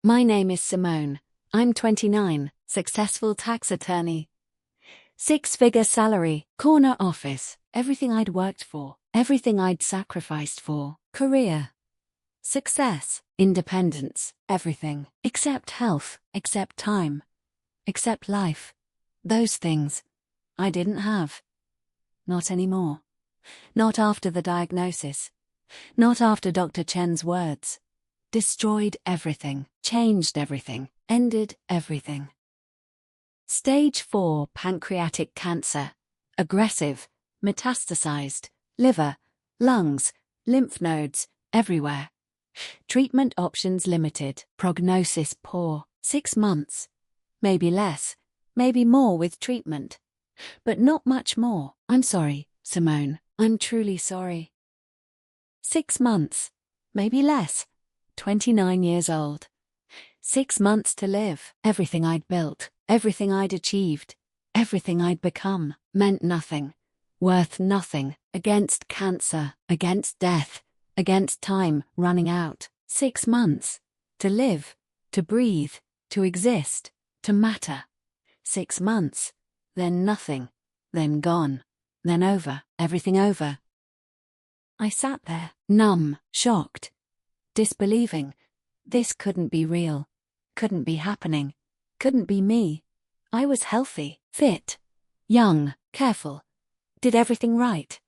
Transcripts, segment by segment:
My name is Simone. I'm 29, successful tax attorney. Six-figure salary, corner office, everything I'd worked for, everything I'd sacrificed for, career, success, independence, everything, except health, except time, except life. Those things I didn't have. Not anymore. Not after the diagnosis. Not after Dr. Chen's words. Destroyed everything, changed everything, ended everything. Stage 4 pancreatic cancer. Aggressive, metastasized, liver, lungs, lymph nodes, everywhere. Treatment options limited, prognosis poor, 6 months. Maybe less, maybe more with treatment. But not much more. I'm sorry, Simone, I'm truly sorry. 6 months, maybe less. 29 years old. 6 months to live. Everything I'd built, everything I'd achieved, everything I'd become, meant nothing, worth nothing, against cancer, against death, against time running out. 6 months. To live, to breathe, to exist, to matter. 6 months. Then nothing. Then gone. Then over. Everything over. I sat there, numb, shocked, disbelieving. This couldn't be real. Couldn't be happening. Couldn't be me. I was healthy, fit, young, careful. Did everything right.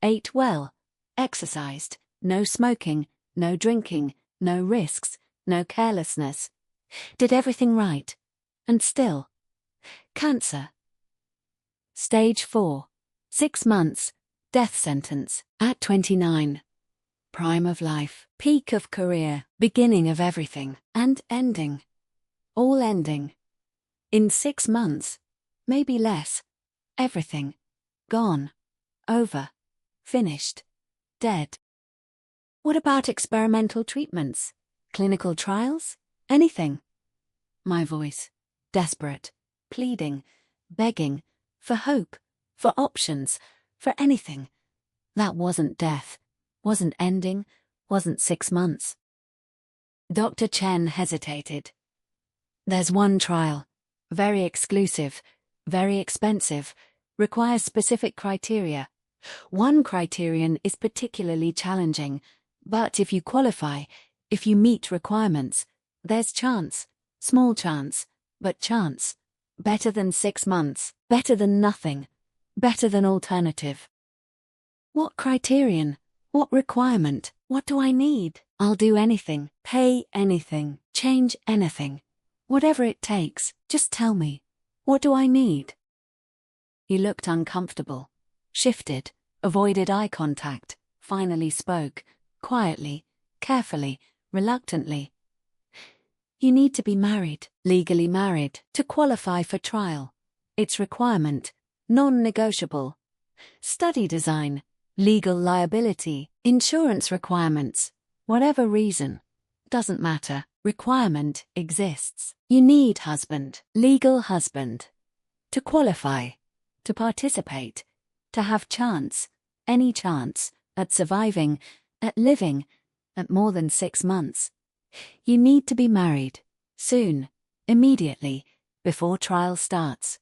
Ate well. Exercised. No smoking. No drinking. No risks. No carelessness. Did everything right. And still. Cancer. Stage 4. 6 months. Death sentence. At 29. Prime of life. Peak of career. Beginning of everything. And ending. All ending. In 6 months. Maybe less. Everything. Gone. Over. Finished. Dead. What about experimental treatments? Clinical trials? Anything? My voice. Desperate. Pleading. Begging. For hope. For options. For anything. That wasn't death. Wasn't ending. Wasn't 6 months. Dr. Chen hesitated. There's one trial. Very exclusive. Very expensive. Requires specific criteria. One criterion is particularly challenging. But if you qualify, if you meet requirements, there's chance. Small chance. But chance. Better than 6 months. Better than nothing. Better than alternative. What criterion? What requirement? What do I need? I'll do anything, pay anything, change anything. Whatever it takes, just tell me. What do I need? He looked uncomfortable, shifted, avoided eye contact, finally spoke, quietly, carefully, reluctantly. You need to be married, legally married, to qualify for trial. It's requirement, non-negotiable. Study design, legal liability, insurance requirements, whatever reason, doesn't matter. Requirement exists. You need husband, legal husband, to qualify, to participate, to have chance, any chance, at surviving, at living, at more than 6 months. You need to be married, soon, immediately, before trial starts,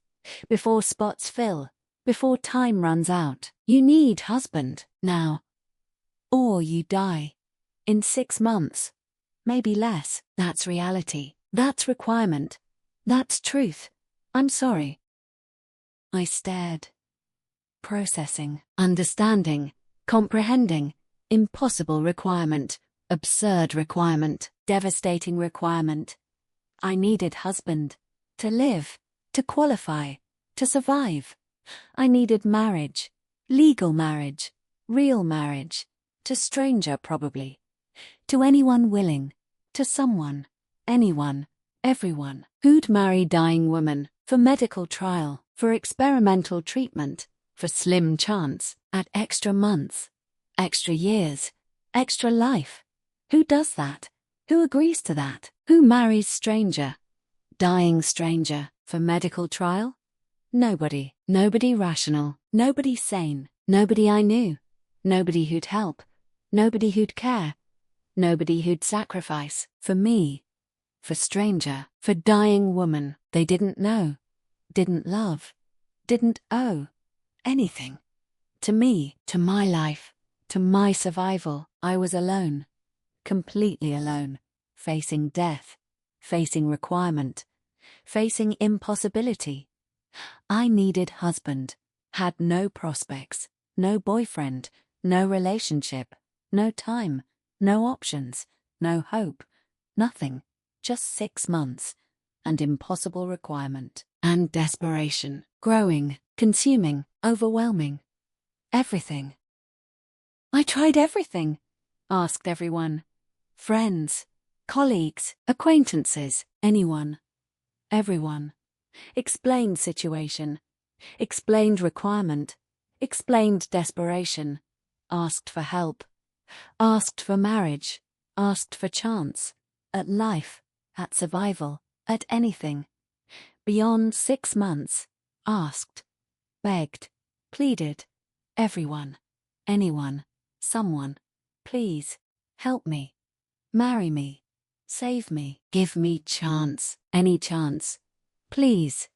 before spots fill, before time runs out. You need husband, now. Or you die. In 6 months. Maybe less. That's reality. That's requirement. That's truth. I'm sorry. I stared. Processing, understanding, comprehending. Impossible requirement. Absurd requirement. Devastating requirement. I needed husband. To live. To qualify. To survive. I needed marriage. Legal marriage. Real marriage. To stranger probably. To anyone willing. To someone. Anyone. Everyone. Who'd marry dying woman. For medical trial. For experimental treatment. For slim chance. At extra months. Extra years. Extra life. Who does that? Who agrees to that? Who marries stranger? Dying stranger. For medical trial? Nobody. Nobody rational. Nobody sane. Nobody I knew. Nobody who'd help. Nobody who'd care. Nobody who'd sacrifice. For me. for stranger, for dying woman they didn't know, didn't love, didn't owe anything. To me, to my life, to my survival, I was alone, completely alone, facing death, facing requirement, facing impossibility. I needed husband, had no prospects, no boyfriend, no relationship, no time, no options, no hope, nothing, just 6 months, and impossible requirement, and desperation, growing, consuming, overwhelming. Everything. I tried everything, asked everyone. Friends, colleagues, acquaintances, anyone, everyone. Explained situation, explained requirement, explained desperation, asked for help, asked for marriage, asked for chance, at life, at survival, at anything. Beyond 6 months, asked, begged, pleaded, everyone, anyone, someone, please, help me, marry me, save me, give me chance, any chance, please.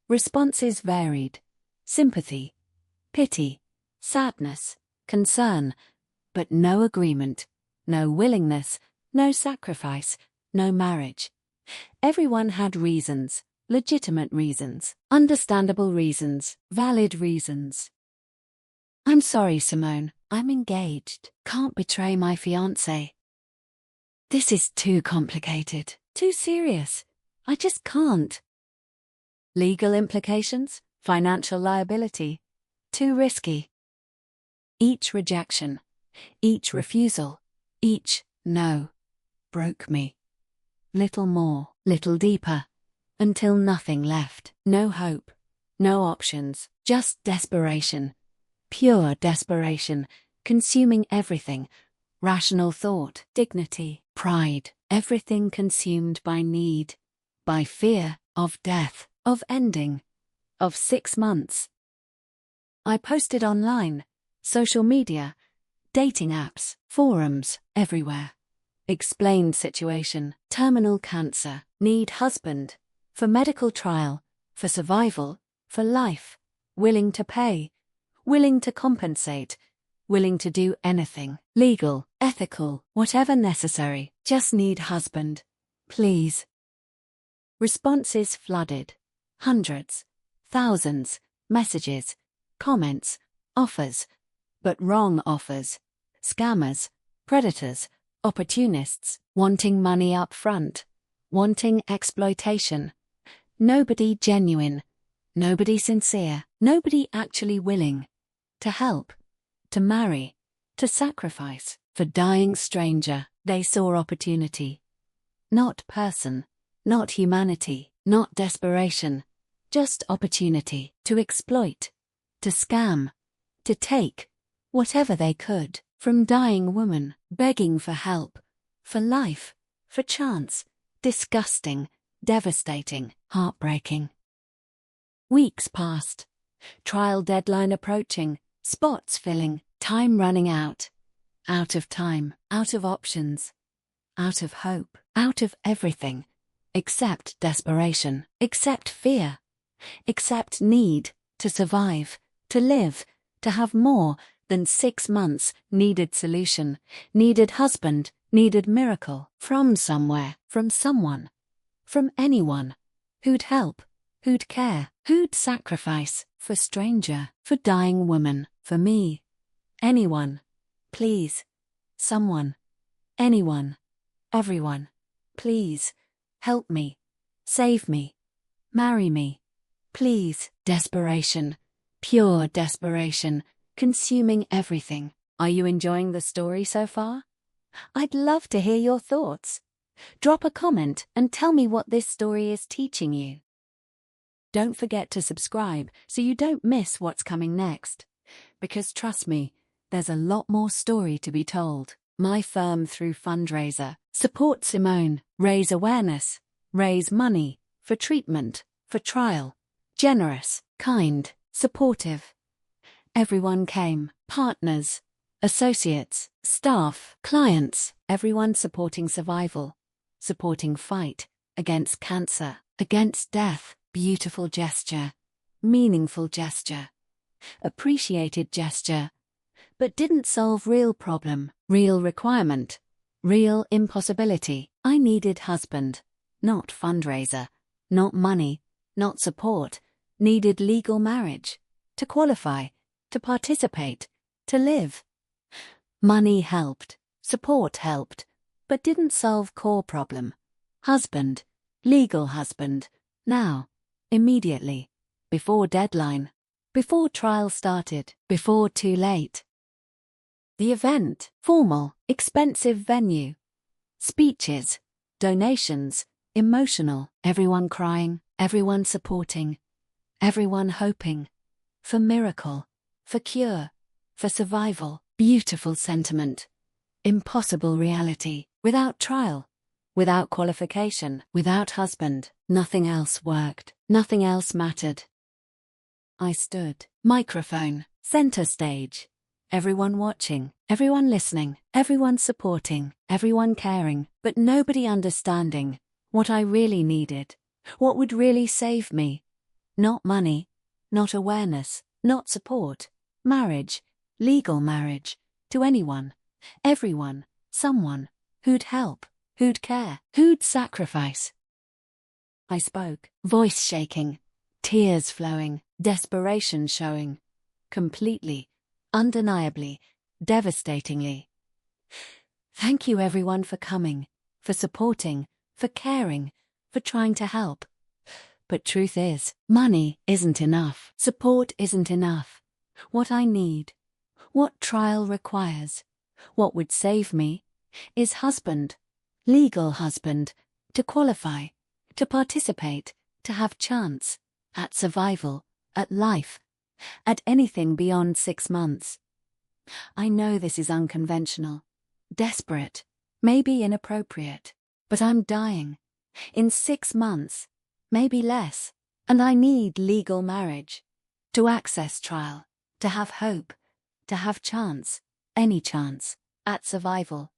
Responses varied: sympathy, pity, sadness, concern, but no agreement, no willingness, no sacrifice, no marriage. Everyone had reasons, legitimate reasons, understandable reasons, valid reasons. I'm sorry, Simone, I'm engaged. Can't betray my fiancé. This is too complicated, too serious. I just can't. Legal implications, financial liability, too risky. Each rejection, each refusal, each no, broke me. Little more, little deeper, until nothing left. No hope, no options, just desperation. Pure desperation, consuming everything. Rational thought, dignity, pride, everything consumed by need, by fear of death, of ending, of 6 months. I posted online, social media, dating apps, forums, everywhere. Explained situation, terminal cancer, need husband, for medical trial, for survival, for life, willing to pay, willing to compensate, willing to do anything, legal, ethical, whatever necessary, just need husband, please. Responses flooded. Hundreds, thousands, messages, comments, offers, but wrong offers, scammers, predators, opportunists, wanting money up front, wanting exploitation. Nobody genuine, nobody sincere, nobody actually willing to help, to marry, to sacrifice. For dying stranger, they saw opportunity. Not person, not humanity, not desperation, just opportunity to exploit, to scam, to take whatever they could from dying woman, begging for help, for life, for chance. Disgusting, devastating, heartbreaking. Weeks passed. Trial deadline approaching, spots filling, time running out. Out of time, out of options, out of hope, out of everything, except desperation, except fear, except need to survive, to live, to have more than 6 months. Needed solution, needed husband, needed miracle, from somewhere, from someone, from anyone, who'd help, who'd care, who'd sacrifice, for stranger, for dying woman, for me, anyone, please, someone, anyone, everyone, please, help me, save me, marry me, please. Desperation, pure desperation, consuming everything. Are you enjoying the story so far? I'd love to hear your thoughts. Drop a comment and tell me what this story is teaching you. Don't forget to subscribe so you don't miss what's coming next. Because trust me, there's a lot more story to be told. My firm, through fundraiser, support Simone, raise awareness, raise money, for treatment, for trial. Generous, kind, supportive. Everyone came, partners, associates, staff, clients, everyone supporting survival. supporting fight against cancer, against death. Beautiful gesture, meaningful gesture, appreciated gesture, but didn't solve real problem, real requirement, real impossibility. I needed husband, not fundraiser, not money, not support, needed legal marriage, to qualify, to participate, to live. Money helped, support helped, but didn't solve core problem. Husband, legal husband, now, immediately, before deadline, before trial started, before too late. The event, formal, expensive venue. Speeches, donations, emotional, everyone crying, everyone supporting, everyone hoping. For miracle, for cure, for survival. Beautiful sentiment. Impossible reality. Without trial, without qualification, without husband, nothing else worked, nothing else mattered. I stood, microphone, center stage. Everyone watching, everyone listening, everyone supporting, everyone caring, but nobody understanding what I really needed, what would really save me. Not money, not awareness, not support, marriage, legal marriage, to anyone, everyone, someone, who'd help, who'd care, who'd sacrifice. I spoke, voice shaking, tears flowing, desperation showing, completely, undeniably, devastatingly. Thank you everyone for coming, for supporting, for caring, for trying to help. But truth is, money isn't enough, support isn't enough. What I need, what trial requires, what would save me, is husband, legal husband, to qualify, to participate, to have chance, at survival, at life, at anything beyond 6 months. I know this is unconventional, desperate, maybe inappropriate, but I'm dying. In 6 months, maybe less, and I need legal marriage, to access trial, to have hope, to have chance, any chance, at survival.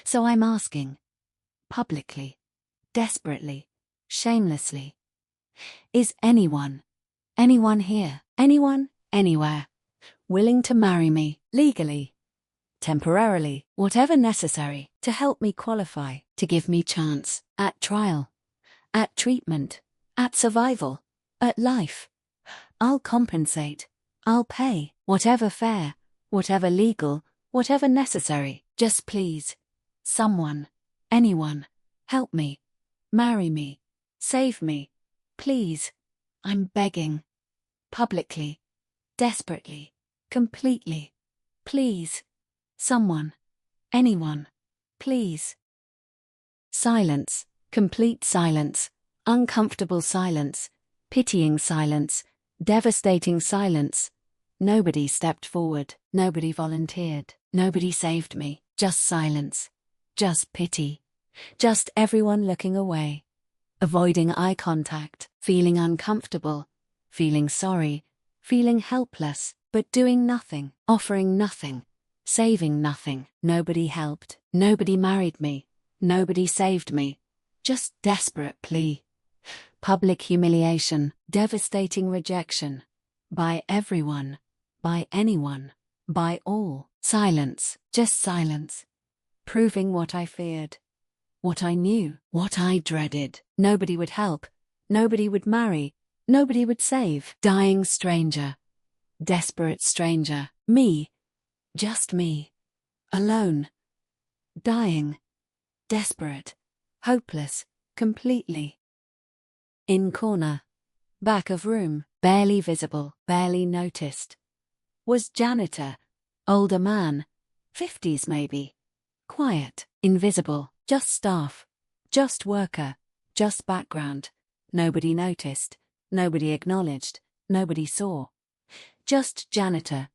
So I'm asking, publicly, desperately, shamelessly, is anyone here, anyone, anywhere, willing to marry me, legally, temporarily, whatever necessary, to help me qualify, to give me chance, at trial, at treatment, at survival, at life? I'll compensate, I'll pay, whatever fair, whatever legal, whatever necessary. Just please, someone, anyone, help me, marry me, save me, please. I'm begging, publicly, desperately, completely, please, someone, anyone, please. Silence, complete silence, uncomfortable silence, pitying silence, devastating silence. Nobody stepped forward, nobody volunteered, nobody saved me, just silence, just pity, just everyone looking away, avoiding eye contact, feeling uncomfortable, feeling sorry, feeling helpless, but doing nothing, offering nothing, saving nothing. Nobody helped, nobody married me, nobody saved me, just desperate plea. Public humiliation, devastating rejection, by everyone, by anyone, by all. Silence, just silence, proving what I feared, what I knew, what I dreaded. Nobody would help, nobody would marry, nobody would save. Dying stranger, desperate stranger, me, just me, alone, dying, desperate, hopeless, completely. In corner, back of room, barely visible, barely noticed, was janitor, older man, 50s maybe, quiet, invisible, just staff, just worker, just background. Nobody noticed, nobody acknowledged, nobody saw. Just janitor,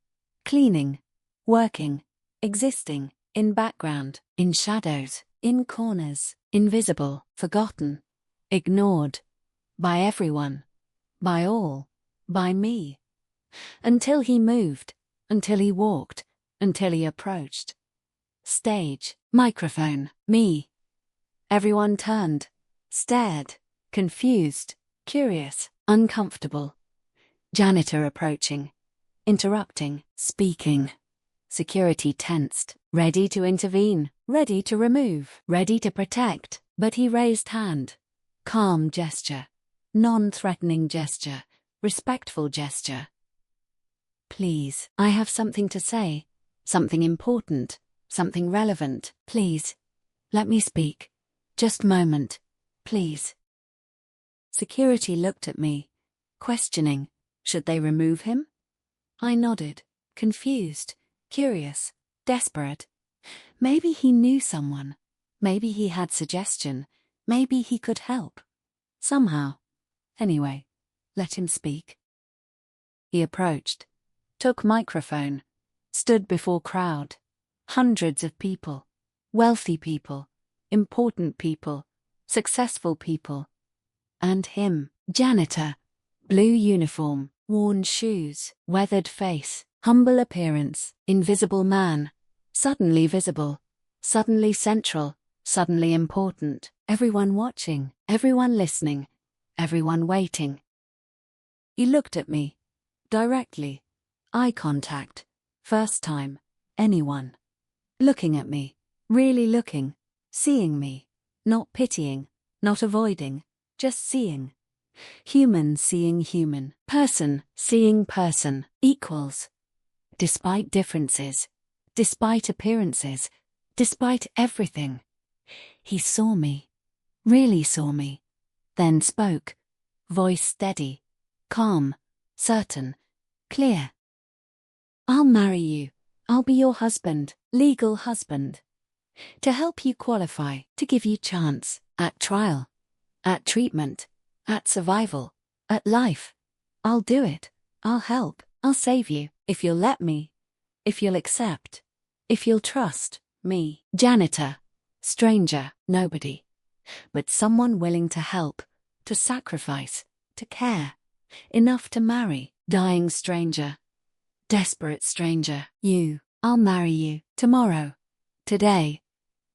cleaning, working, existing, in background, in shadows, in corners, invisible, forgotten, ignored, by everyone, by all, by me. Until he moved, until he walked, until he approached. Stage, microphone, me. Everyone turned, stared, confused, curious, uncomfortable. Janitor approaching, interrupting, speaking. Security tensed, ready to intervene, ready to remove, ready to protect, but he raised hand. Calm gesture, non-threatening gesture, respectful gesture. Please, I have something to say, something important, something relevant. Please, let me speak. Just a moment, please. Security looked at me, questioning, should they remove him? I nodded, confused, curious, desperate. Maybe he knew someone. Maybe he had suggestion. Maybe he could help. Somehow. Anyway, let him speak. He approached, took microphone, stood before crowd. Hundreds of people. Wealthy people. Important people. Successful people. And him, janitor. Blue uniform, worn shoes, weathered face, humble appearance, invisible man. Suddenly visible. Suddenly central. Suddenly important. Everyone watching. Everyone listening. Everyone waiting. He looked at me. Directly. Eye contact. First time. Anyone. Looking at me. Really looking. Seeing me. Not pitying. Not avoiding. Just seeing. Human seeing human. Person seeing person. Equals. Despite differences. Despite appearances. Despite everything. He saw me. Really saw me. Then spoke. Voice steady. Calm. Certain. Clear. I'll marry you. I'll be your husband. Legal husband. To help you qualify. To give you chance. At trial. At treatment. At survival. At life. I'll do it. I'll help. I'll save you. If you'll let me. If you'll accept. If you'll trust me. Janitor. Stranger. Nobody. But someone willing to help. To sacrifice. To care. Enough to marry. Dying stranger. Desperate stranger. You. I'll marry you. Tomorrow. Today.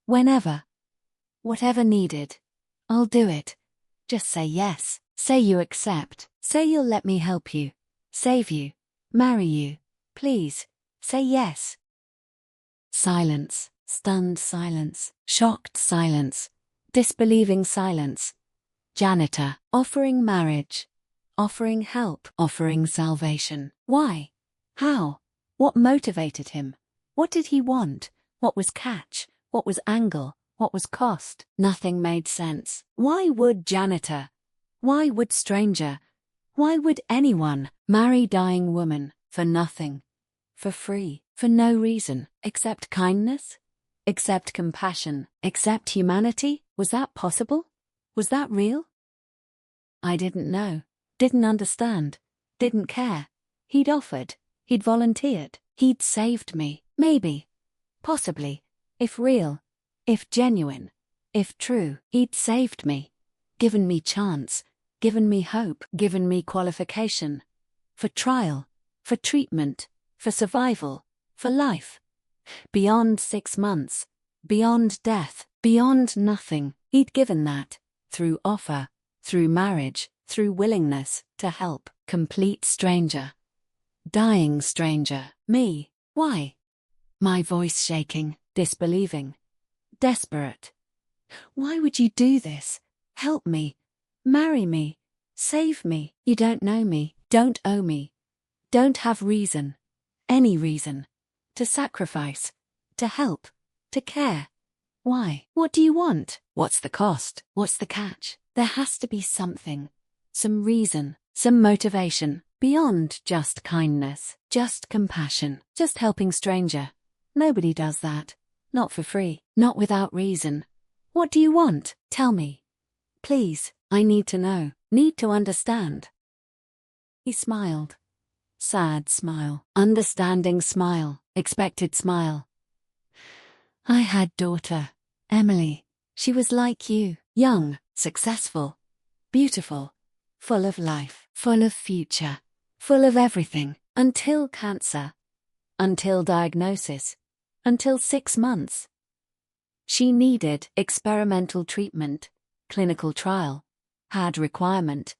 Whenever. Whatever needed. I'll do it. Just say yes. Say you accept. Say you'll let me help you. Save you. Marry you. Please. Say yes. Silence. Stunned silence. Shocked silence. Disbelieving silence. Janitor. Offering marriage. Offering help. Offering salvation. Why? How? What motivated him? What did he want? What was catch? What was angle? What was cost? Nothing made sense. Why would janitor? Why would stranger? Why would anyone marry dying woman for nothing? For free? For no reason? Except kindness? Except compassion? Except humanity? Was that possible? Was that real? I didn't know. Didn't understand. Didn't care. He'd offered. He'd volunteered. He'd saved me. Maybe. Possibly. If real. If genuine. If true. He'd saved me. Given me chance. Given me hope. Given me qualification. For trial. For treatment. For survival. For life. Beyond 6 months. Beyond death. Beyond nothing. He'd given that. Through offer. Through marriage. Through willingness to help. Complete stranger. Dying stranger. Me. Why? My voice shaking. Disbelieving. Desperate. Why would you do this? Help me. Marry me. Save me. You don't know me. Don't owe me. Don't have reason. Any reason. To sacrifice. To help. To care. Why? What do you want? What's the cost? What's the catch? There has to be something. Some reason. Some motivation. Beyond just kindness. Just compassion. Just helping stranger. Nobody does that. Not for free. Not without reason. What do you want? Tell me. Please, I need to know. Need to understand. He smiled. Sad smile. Understanding smile. Expected smile. I had daughter, Emily. She was like you. Young, successful, beautiful, full of life, full of future, full of everything. Until cancer. Until diagnosis. Until 6 months. She needed experimental treatment, clinical trial, had requirement,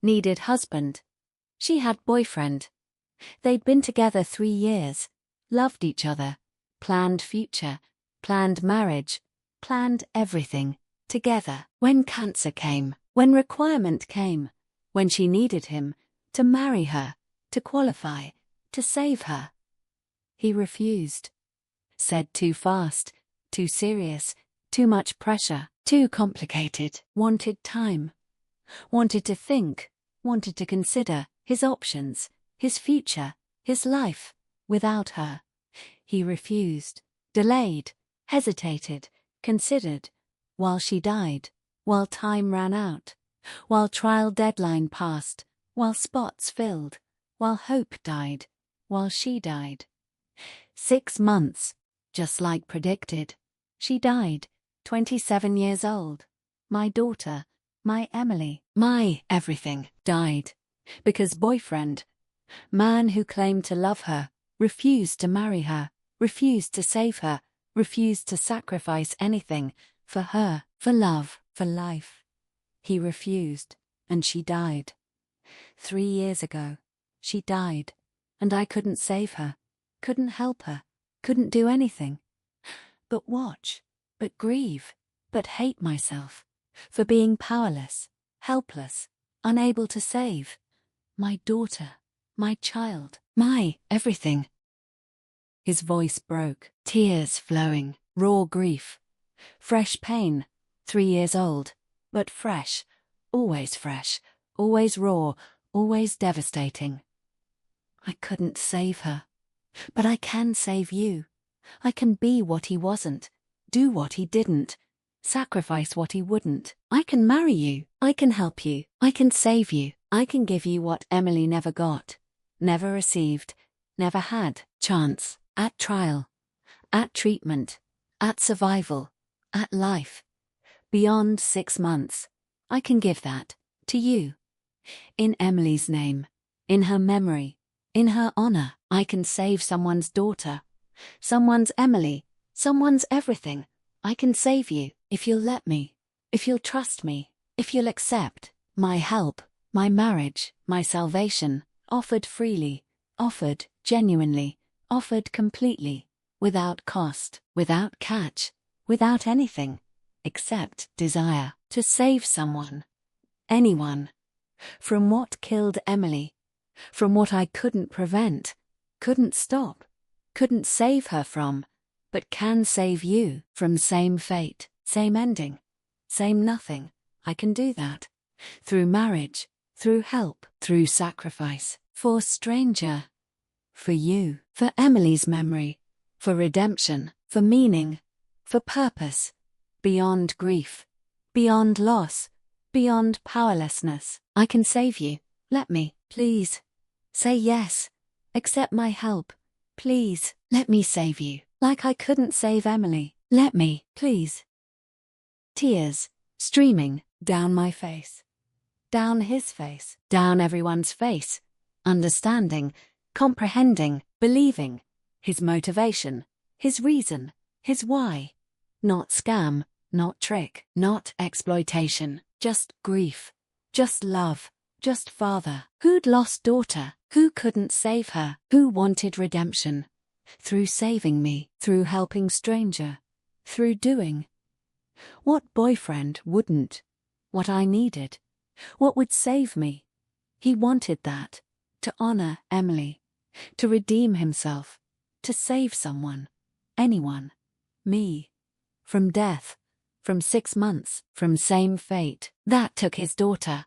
needed husband. She had boyfriend. They'd been together 3 years, loved each other, planned future, planned marriage, planned everything, together. When cancer came, when requirement came, when she needed him, to marry her, to qualify, to save her. He refused. Said too fast, too serious, too much pressure, too complicated. Wanted time. Wanted to think, wanted to consider his options, his future, his life, without her. He refused, delayed, hesitated, considered, while she died, while time ran out, while trial deadline passed, while spots filled, while hope died, while she died. 6 months, just like predicted. She died, 27 years old. My daughter, my Emily, my everything, died. Because boyfriend, man who claimed to love her, refused to marry her, refused to save her, refused to sacrifice anything for her, for love, for life. He refused, and she died. 3 years ago, she died, and I couldn't save her, couldn't help her, couldn't do anything. But watch, but grieve, but hate myself for being powerless, helpless, unable to save my daughter, my child, my everything. His voice broke, tears flowing, raw grief, fresh pain, 3 years old, but fresh, always raw, always devastating. I couldn't save her, but I can save you. I can be what he wasn't, do what he didn't, sacrifice what he wouldn't. I can marry you, I can help you, I can save you, I can give you what Emily never got, never received, never had, chance, at trial, at treatment, at survival, at life. Beyond 6 months, I can give that to you. In Emily's name, in her memory, in her honor, I can save someone's daughter, someone's Emily, someone's everything. I can save you if you'll let me, if you'll trust me, if you'll accept my help, my marriage, my salvation, offered freely, offered genuinely, offered completely, without cost, without catch, without anything, except desire to save someone, anyone, from what killed Emily, from what I couldn't prevent, couldn't stop, couldn't save her from, but can save you from same fate, same ending, same nothing. I can do that. Through marriage, through help, through sacrifice, for stranger, for you, for Emily's memory, for redemption, for meaning, for purpose, beyond grief, beyond loss, beyond powerlessness. I can save you. Let me, please. Say yes. Accept my help. Please, let me save you. Like I couldn't save Emily. Let me, please. Tears, streaming, down my face. Down his face. Down everyone's face. Understanding, comprehending, believing. His motivation, his reason, his why. Not scam, not trick, not exploitation. Just grief. Just love. Just father. Who'd lost daughter? Who couldn't save her? Who wanted redemption? Through saving me, through helping stranger, through doing. What boyfriend wouldn't? What I needed? What would save me? He wanted that, to honor Emily, to redeem himself, to save someone, anyone, me, from death, from 6 months, from same fate. That took his daughter.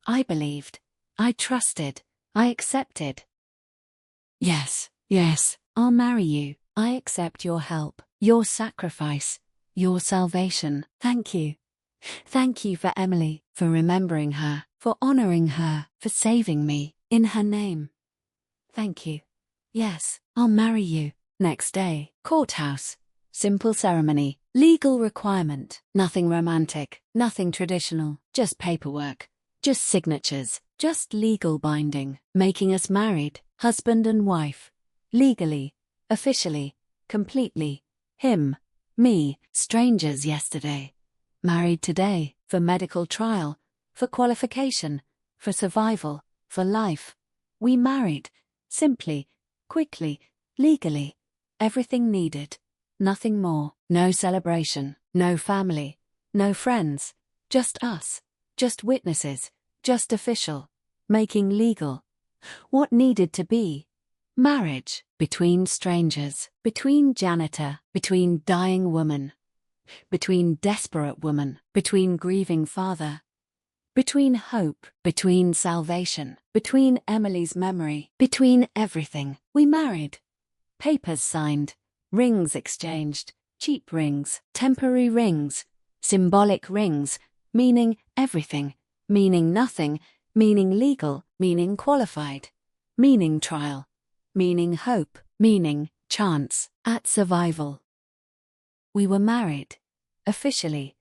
I believed, I trusted, I accepted. Yes, yes. I'll marry you. I accept your help, your sacrifice, your salvation. Thank you. Thank you for Emily, for remembering her, for honoring her, for saving me, in her name. Thank you. Yes, I'll marry you. Next day, courthouse. Simple ceremony, legal requirement, nothing romantic, nothing traditional, just paperwork, just signatures, just legal binding, making us married, husband and wife. Legally, officially, completely, him, Me, strangers yesterday. Married today, for medical trial, for qualification, for survival, for life. We married. Simply, quickly, legally. Everything needed. Nothing more. No celebration. No family. No friends. Just us. Just witnesses. Just official. Making legal. What needed to be. Marriage. Between strangers. Between janitor. Between dying woman. Between desperate woman. Between grieving father. Between hope. Between salvation. Between Emily's memory. Between everything. We married. Papers signed. Rings exchanged. Cheap rings. Temporary rings. Symbolic rings. Meaning everything. Meaning nothing. Meaning legal. Meaning qualified. Meaning trial. Meaning hope. Meaning chance at survival. We were married. Officially.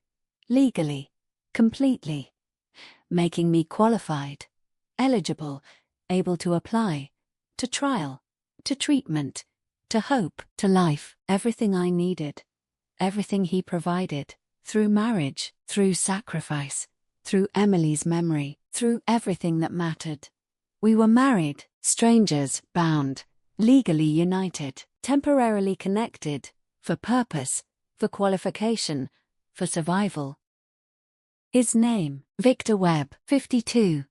Legally. Completely. Making me qualified. Eligible. Able to apply. To trial. To treatment. To hope. To life. Everything I needed. Everything he provided. Through marriage. Through sacrifice. Through Emily's memory. Through everything that mattered. We were married. Strangers, bound. Legally united. Temporarily connected. For purpose. For qualification. For survival. His name, Victor Webb, 52.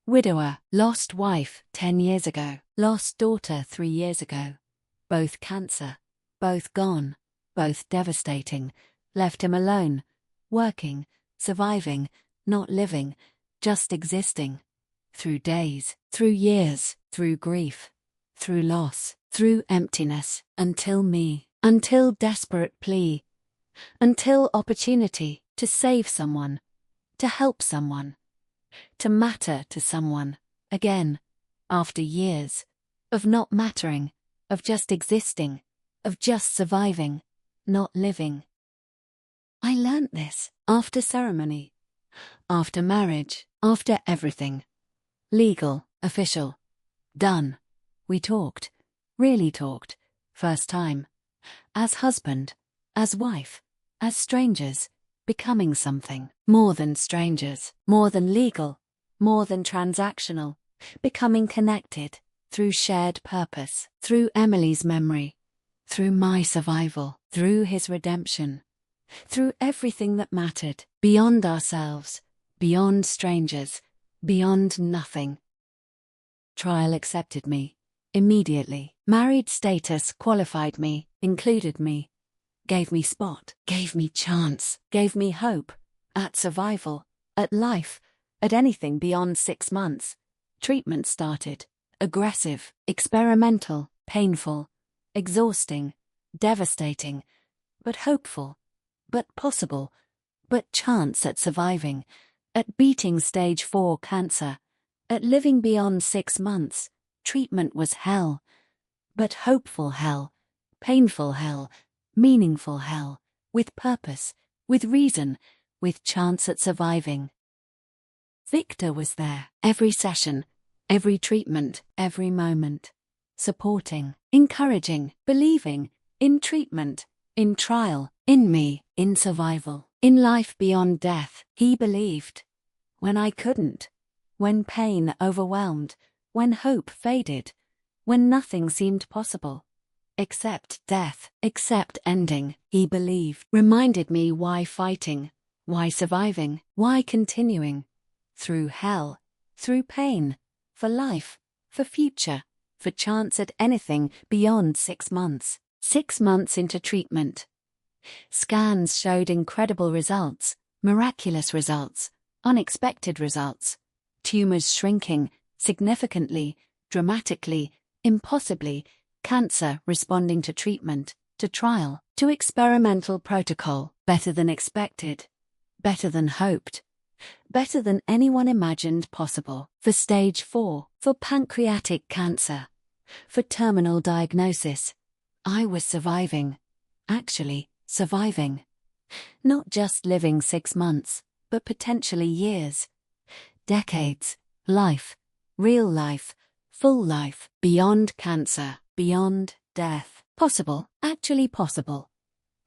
Widower, lost wife, 10 years ago. Lost daughter 3 years ago. Both cancer. Both gone. Both devastating. Left him alone. Working. Surviving. Not living. Just existing. Through days. Through years. Through grief. Through loss. Through emptiness. Until me. Until desperate plea. Until opportunity to save someone. To help someone. To matter to someone. Again. After years. Of not mattering. Of just existing. Of just surviving. Not living. I learnt this. After ceremony. After marriage. After everything. Legal. Official. Done. We talked. Really talked. First time. As husband. As wife. As strangers. Becoming something. More than strangers. More than legal. More than transactional. Becoming connected. Through shared purpose. Through Emily's memory. Through my survival. Through his redemption. Through everything that mattered. Beyond ourselves. Beyond strangers. Beyond nothing. Trial accepted me. Immediately. Married status qualified me. Included me. Gave me spot. Gave me chance. Gave me hope. At survival. At life. At anything beyond 6 months. Treatment started. Aggressive. Experimental. Painful. Exhausting. Devastating. But hopeful. But possible. But chance at surviving. At beating stage 4 cancer. At living beyond 6 months. Treatment was hell. But hopeful hell. Painful hell. Meaningful hell. With purpose. With reason. With chance at surviving. Victor was there. Every session. Every treatment. Every moment. Supporting. Encouraging. Believing. In treatment. In trial. In me. In survival. In life beyond death. He believed. When I couldn't. When pain overwhelmed. When hope faded. When nothing seemed possible. Except death. Except ending. He believed. Reminded me why fighting. Why surviving. Why continuing. Through hell. Through pain. For life. For future. For chance at anything beyond 6 months. 6 months into treatment. Scans showed incredible results. Miraculous results. Unexpected results. Tumors shrinking. Significantly. Dramatically. Impossibly. Cancer responding to treatment. To trial. To experimental protocol. Better than expected. Better than hoped. Better than anyone imagined possible. For stage 4. For pancreatic cancer. For terminal diagnosis. I was surviving. Actually, surviving. Not just living 6 months, but potentially years. Decades. Life. Real life. Full life. Beyond cancer. Beyond death. Possible. Actually possible.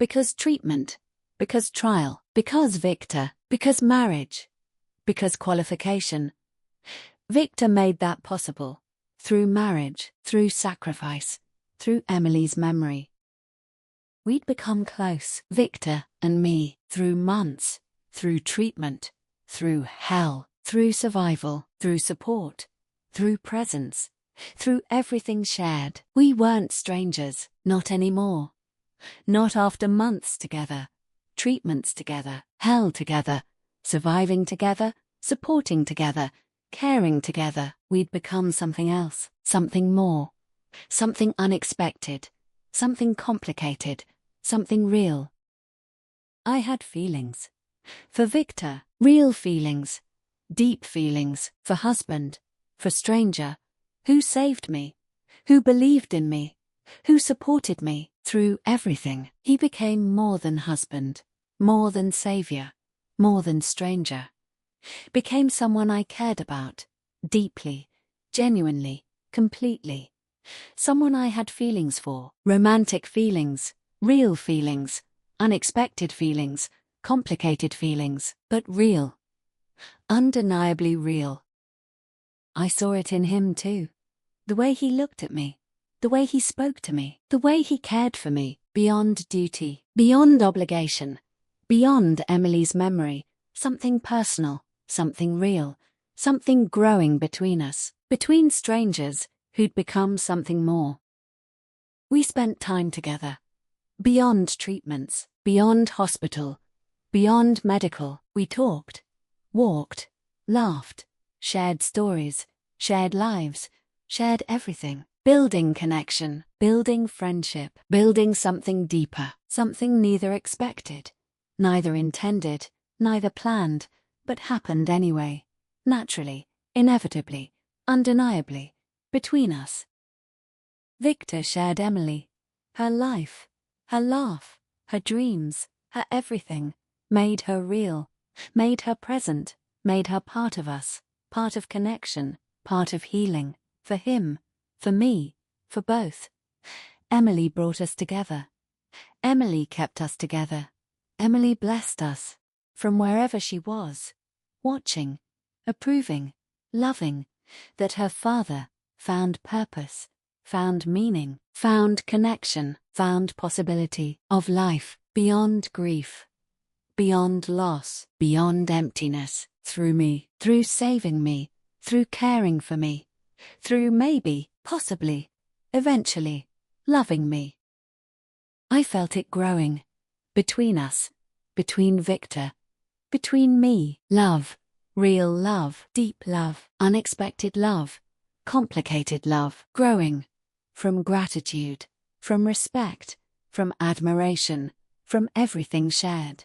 Because treatment, because trial, because Victor, because marriage, because qualification. Victor made that possible. Through marriage, through sacrifice, through Emily's memory. We'd become close, Victor and me, through months, through treatment, through hell, through survival, through support, through presence, through everything shared. We weren't strangers, not anymore. Not after months together, treatments together, hell together, surviving together, supporting together, caring together. We'd become something else, something more, something unexpected, something complicated, something real. I had feelings. For Victor, real feelings, deep feelings, for husband, for stranger, who saved me, who believed in me, who supported me through everything. He became more than husband, more than savior, more than stranger. Became someone I cared about, deeply, genuinely, completely. Someone I had feelings for, romantic feelings, real feelings, unexpected feelings, complicated feelings, but real. Undeniably real. I saw it in him too. The way he looked at me, the way he spoke to me, the way he cared for me, beyond duty, beyond obligation, beyond Emily's memory, something personal, something real, something growing between us, between strangers who'd become something more. We spent time together, beyond treatments, beyond hospital, beyond medical. We talked, walked, laughed, shared stories, shared lives, shared everything. Building connection, building friendship, building something deeper, something neither expected, neither intended, neither planned, but happened anyway, naturally, inevitably, undeniably, between us. Victor shared Emily, her life, her laugh, her dreams, her everything, made her real, made her present, made her part of us, part of connection, part of healing, for him, for me, for both. Emily brought us together. Emily kept us together. Emily blessed us, from wherever she was, watching, approving, loving, that her father found purpose, found meaning, found connection, found possibility of life beyond grief, beyond loss, beyond emptiness, through me, through saving me, through caring for me, through maybe, possibly, eventually, loving me. I felt it growing, between us, between Victor, between me, love, real love, deep love, unexpected love, complicated love, growing, from gratitude, from respect, from admiration, from everything shared.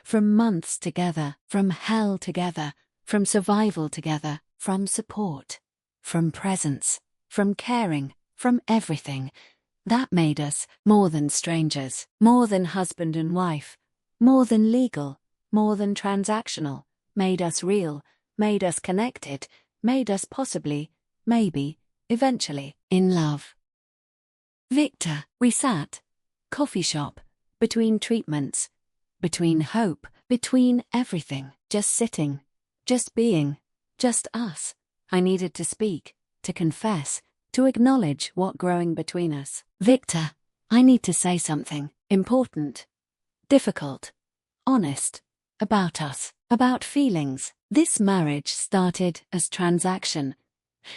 From months together, from hell together, from survival together, from support, from presence, from caring, from everything. That made us more than strangers, more than husband and wife, more than legal, more than transactional, made us real, made us connected, made us possibly, maybe, eventually, in love. Victor, we sat, coffee shop, between treatments, between hope, between everything, just sitting, just being, just us. I needed to speak, to confess, to acknowledge what growing between us. Victor, I need to say something important, difficult, honest, about us, about feelings. This marriage started as transaction,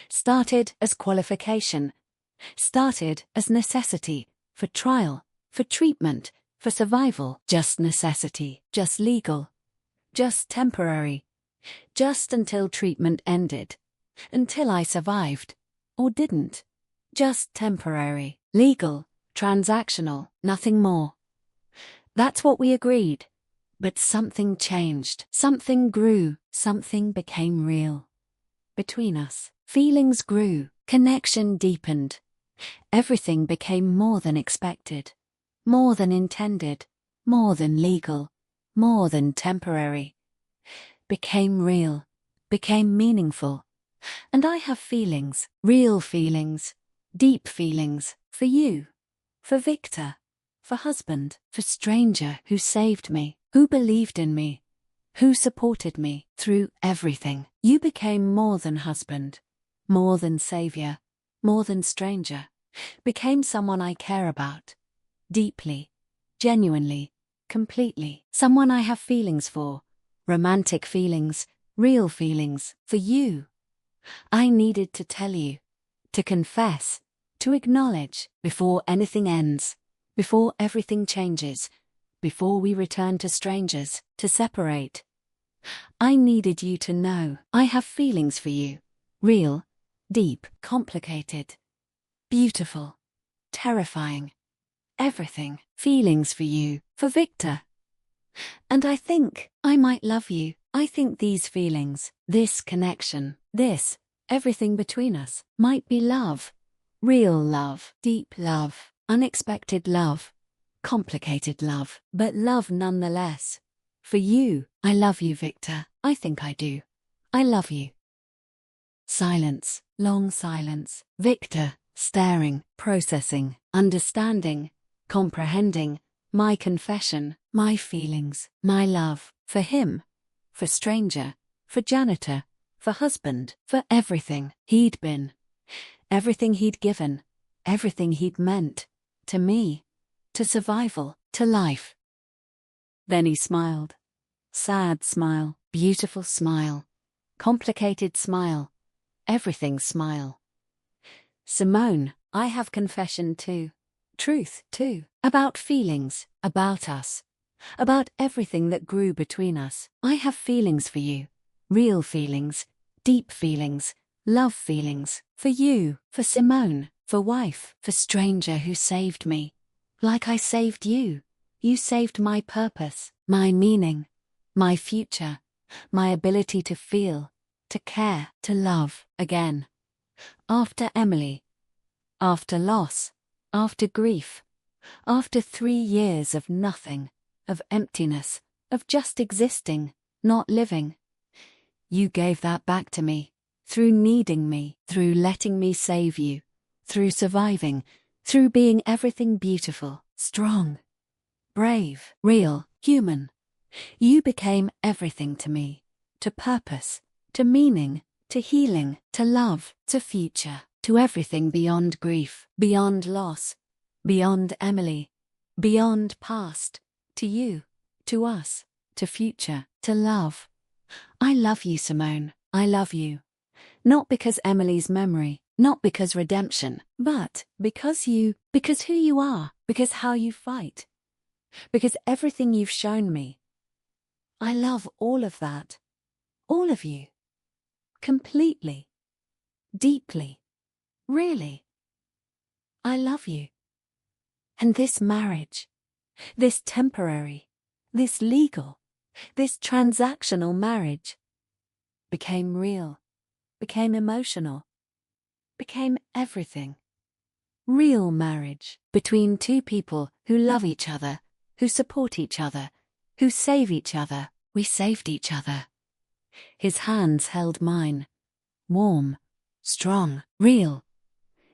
started as qualification, started as necessity, for trial, for treatment, for survival. Just necessity, just legal, just temporary, just until treatment ended, until I survived, or didn't. Just temporary, legal, transactional, nothing more. That's what we agreed. But something changed, something grew, something became real. Between us, feelings grew, connection deepened. Everything became more than expected, more than intended, more than legal, more than temporary. Became real, became meaningful. And I have feelings, real feelings, deep feelings, for you, for Victor, for husband, for stranger who saved me, who believed in me, who supported me through everything. You became more than husband, more than savior, more than stranger. Became someone I care about. Deeply, genuinely, completely. Someone I have feelings for. Romantic feelings, real feelings, for you. I needed to tell you, to confess, to acknowledge, before anything ends, before everything changes, before we return to strangers, to separate. I needed you to know I have feelings for you. Real, deep, complicated, beautiful, terrifying, everything. Feelings for you, for Victor. And I think I might love you. I think these feelings, this connection, this, everything between us, might be love. Real love, deep love, unexpected love, complicated love, but love nonetheless. For you, I love you, Victor. I think I do. I love you. Silence, long silence. Victor, staring, processing, understanding, comprehending, my confession, my feelings, my love, for him, for stranger, for janitor, for husband, for everything he'd been, everything he'd given, everything he'd meant, to me, to survival, to life. Then he smiled. Sad smile, beautiful smile, complicated smile, everything smile. Simone, I have confession too. Truth, too, about feelings, about us, about everything that grew between us. I have feelings for you, real feelings, deep feelings, love feelings, for you, for Simone, for wife, for stranger who saved me. Like I saved you. You saved my purpose, my meaning, my future, my ability to feel, to care, to love again. After Emily, after loss, after grief, after 3 years of nothing, of emptiness, of just existing, not living. You gave that back to me, through needing me, through letting me save you, through surviving, through being everything beautiful, strong, brave, real, human. You became everything to me, to purpose, to meaning, to healing, to love, to future, to everything beyond grief, beyond loss, beyond Emily, beyond past, to you, to us, to future, to love. I love you, Simone, I love you. Not because Emily's memory, not because redemption, but because who you are, because how you fight, because everything you've shown me. I love all of that, all of you, completely, deeply, really. I love you. And this marriage, this temporary, this legal, this transactional marriage, became real, became emotional, became everything. Real marriage between two people who love each other, who support each other, who save each other. We saved each other. His hands held mine, warm, strong, real.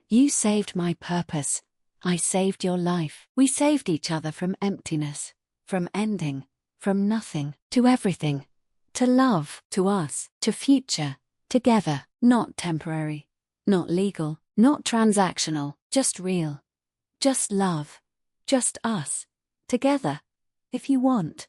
You saved my purpose. I saved your life. We saved each other from emptiness, from ending, from nothing, to everything, to love, to us, to future, together, not temporary, not legal, not transactional, just real, just love, just us, together, if you want,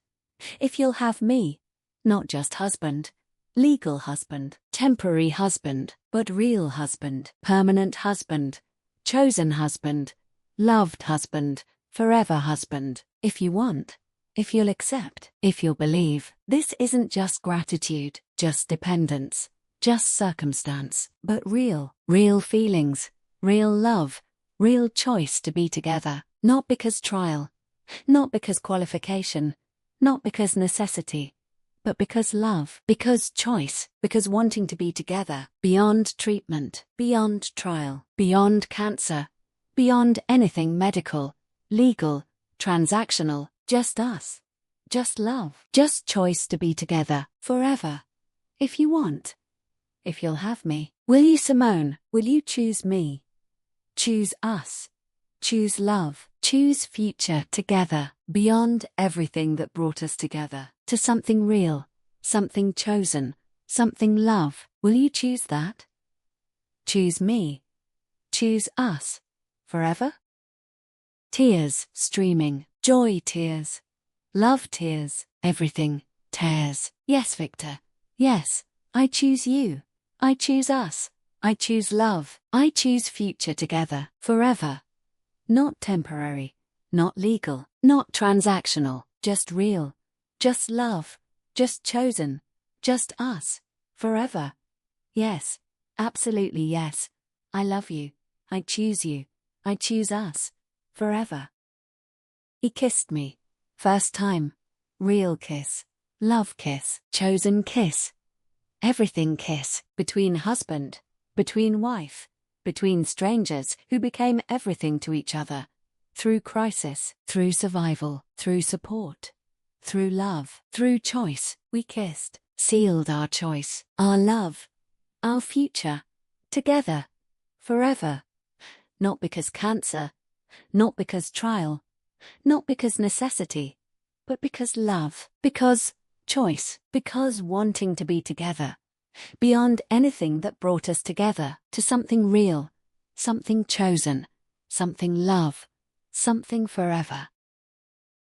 if you'll have me, not just husband, legal husband, temporary husband, but real husband, permanent husband, chosen husband, loved husband, forever husband, if you want, if you'll accept, if you'll believe. This isn't just gratitude, just dependence, just circumstance, but real feelings, real love, real choice to be together, not because trial, not because qualification, not because necessity, but because love, because choice, because wanting to be together, beyond treatment, beyond trial, beyond cancer, beyond anything medical, legal, transactional, just us, just love, just choice to be together, forever, if you want, if you'll have me. Will you, Simone, will you choose me? Choose us, choose love, Choose future together, beyond everything that brought us together, to something real, something chosen, something love. Will you choose that? Choose me. Choose us. Forever? Tears streaming, joy tears, love tears, everything tears. Yes, Victor. Yes, I choose you. I choose us. I choose love. I choose future together, forever. Not temporary, not legal, not transactional, just real, just love, just chosen, just us, forever. Yes, absolutely yes. I love you. I choose you. I choose us, forever. He kissed me. First time. Real kiss. Love kiss. Chosen kiss. Everything kiss. Between husband. Between wife. Between strangers who became everything to each other. Through crisis. Through survival. Through support. Through love. Through choice. We kissed. Sealed our choice. Our love. Our future. Together. Forever. Not because cancer. Not because trial. Not because necessity. But because love. Because choice. Because wanting to be together. Beyond anything that brought us together, to something real, something chosen, something love, something forever.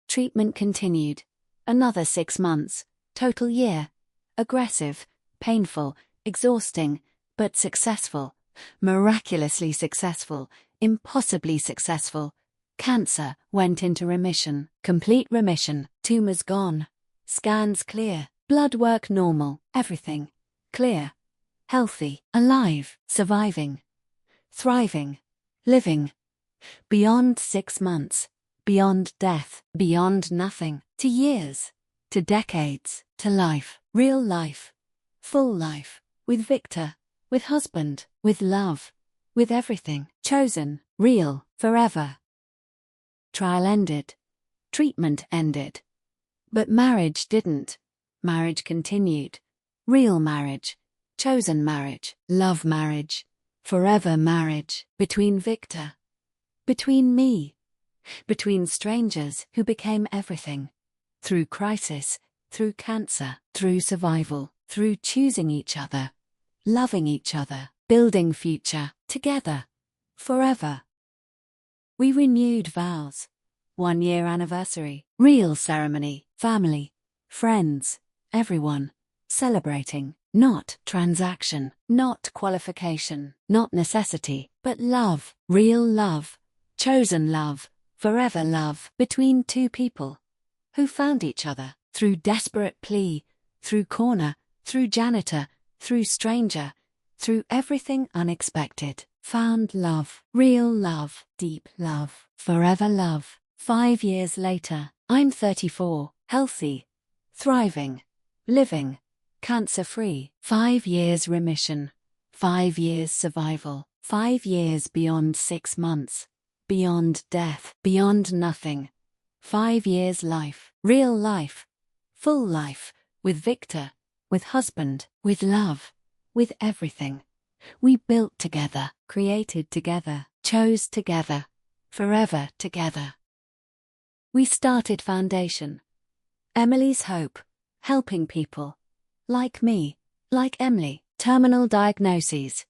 Treatment continued. Another 6 months, total year. Aggressive, painful, exhausting, but successful. Miraculously successful, impossibly successful. Cancer went into remission, complete remission, tumors gone. Scans clear, blood work normal, everything. Clear, healthy, alive, surviving, thriving, living. Beyond 6 months, beyond death, beyond nothing, to years, to decades, to life, real life, full life, with Victor, with husband, with love, with everything, chosen, real, forever. Trial ended. Treatment ended. But marriage didn't. Marriage continued. Real marriage, chosen marriage, love marriage, forever marriage, between Victor, between me, between strangers who became everything, through crisis, through cancer, through survival, through choosing each other, loving each other, building future, together, forever. We renewed vows. 1 year anniversary, real ceremony, family, friends, everyone. Celebrating, not transaction, not qualification, not necessity, but love, real love, chosen love, forever love, between two people who found each other through desperate plea, through corner, through janitor, through stranger, through everything unexpected, found love, real love, deep love, forever love. 5 years later, I'm 34, healthy, thriving, living, cancer-free. 5 years remission. 5 years survival. 5 years beyond 6 months. Beyond death. Beyond nothing. 5 years life. Real life. Full life. With Victor. With husband. With love. With everything. We built together. Created together. Chose together. Forever together. We started foundation. Emily's Hope. Helping people. Like me, like Emily, terminal diagnoses,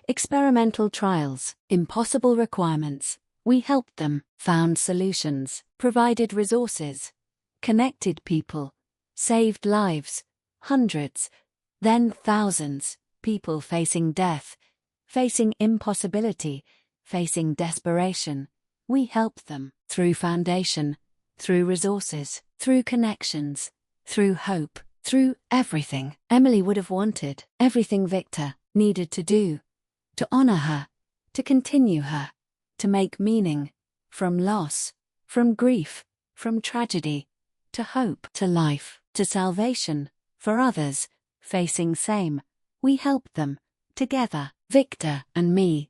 experimental trials, impossible requirements. We helped them, found solutions, provided resources, connected people, saved lives, hundreds, then thousands, people facing death, facing impossibility, facing desperation. We helped them through foundation, through resources, through connections, through hope. Through everything Emily would have wanted, everything Victor needed to do, to honor her, to continue her, to make meaning, from loss, from grief, from tragedy, to hope, to life, to salvation, for others, facing same. We helped them, together, Victor and me,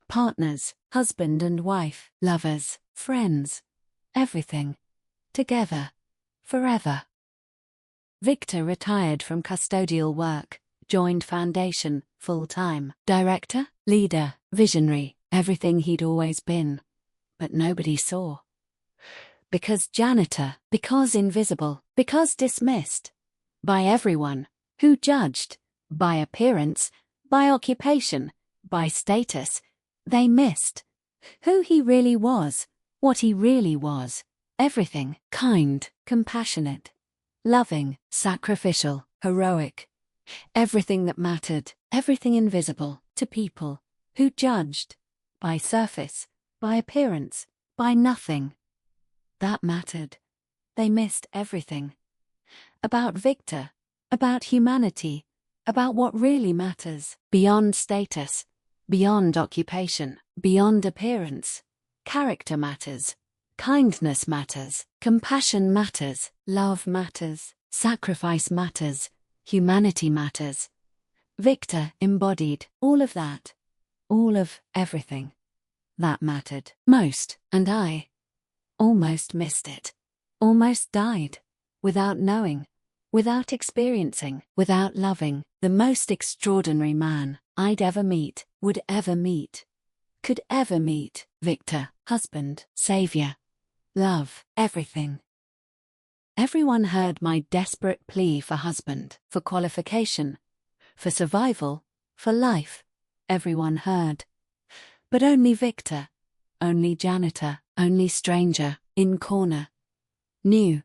partners, husband and wife, lovers, friends, everything, together, forever. Victor retired from custodial work, joined foundation, full-time, director, leader, visionary, everything he'd always been. but nobody saw. Because janitor, because invisible, because dismissed. By everyone, who judged, by appearance, by occupation, by status, they missed who he really was, what he really was, everything, kind, compassionate, loving, sacrificial, heroic, everything that mattered, everything invisible to people who judged, by surface, by appearance, by nothing. That mattered. They missed everything. About Victor, about humanity, about what really matters, beyond status, beyond occupation, beyond appearance. Character matters, kindness matters, compassion matters, love matters, sacrifice matters, humanity matters. Victor embodied all of that, all of everything. That mattered most, and I almost missed it, almost died, without knowing, without experiencing, without loving, the most extraordinary man I'd ever meet, would ever meet, could ever meet, Victor, husband, savior, love, everything. Everyone heard my desperate plea for husband, for qualification, for survival, for life. Everyone heard. But only Victor, only janitor, only stranger, in corner, knew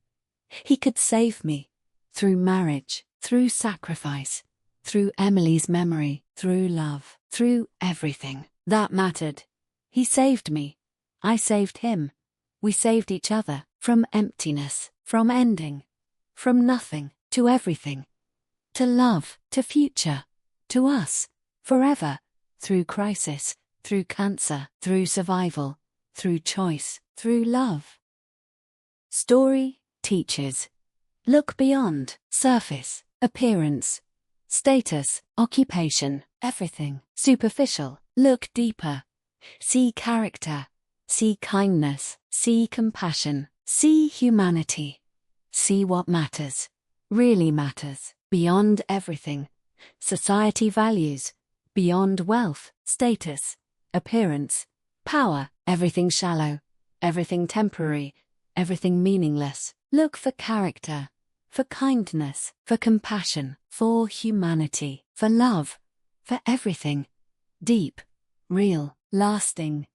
he could save me, through marriage, through sacrifice, through Emily's memory, through love, through everything that mattered. He saved me. I saved him. We saved each other from emptiness, from ending, from nothing to everything, to love, to future, to us, forever, through crisis, through cancer, through survival, through choice, through love. Story teaches. Look beyond surface, appearance, status, occupation, everything superficial. Look deeper. See character. See kindness. See compassion. See humanity. See what matters, really matters, beyond everything. Society values, beyond wealth, status, appearance, power, everything shallow, everything temporary, everything meaningless. Look for character, for kindness, for compassion, for humanity, for love, for everything. Deep, real, lasting,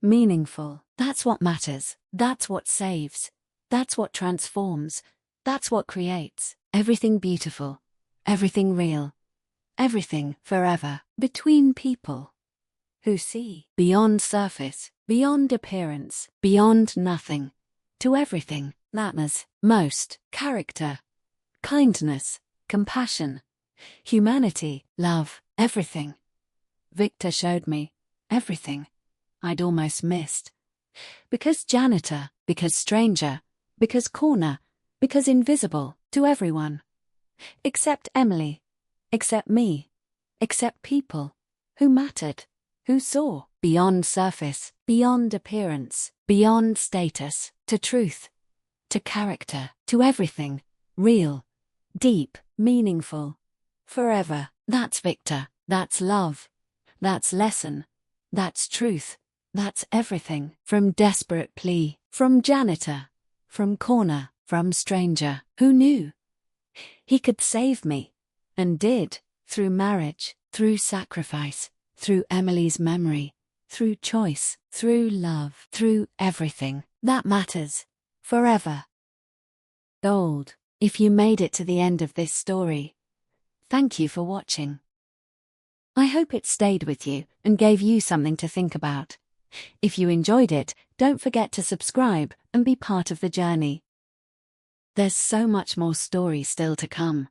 meaningful. That's what matters. That's what saves. That's what transforms. That's what creates. Everything beautiful. Everything real. Everything forever. Between people who see beyond surface, beyond appearance, beyond nothing, to everything that matters most. Character, kindness, compassion, humanity, love, everything. Victor showed me everything I'd almost missed. Because janitor, because stranger, because corner, because invisible to everyone. Except Emily, except me, except people who mattered, who saw beyond surface, beyond appearance, beyond status, to truth, to character, to everything, real, deep, meaningful, forever. That's Victor, that's love, that's lesson, that's truth, that's everything. From desperate plea, from janitor, from corner, from stranger, who knew he could save me, and did, through marriage, through sacrifice, through Emily's memory, through choice, through love, through everything that matters, forever. Gold. If you made it to the end of this story, thank you for watching. I hope it stayed with you and gave you something to think about. If you enjoyed it, don't forget to subscribe and be part of the journey. There's so much more story still to come.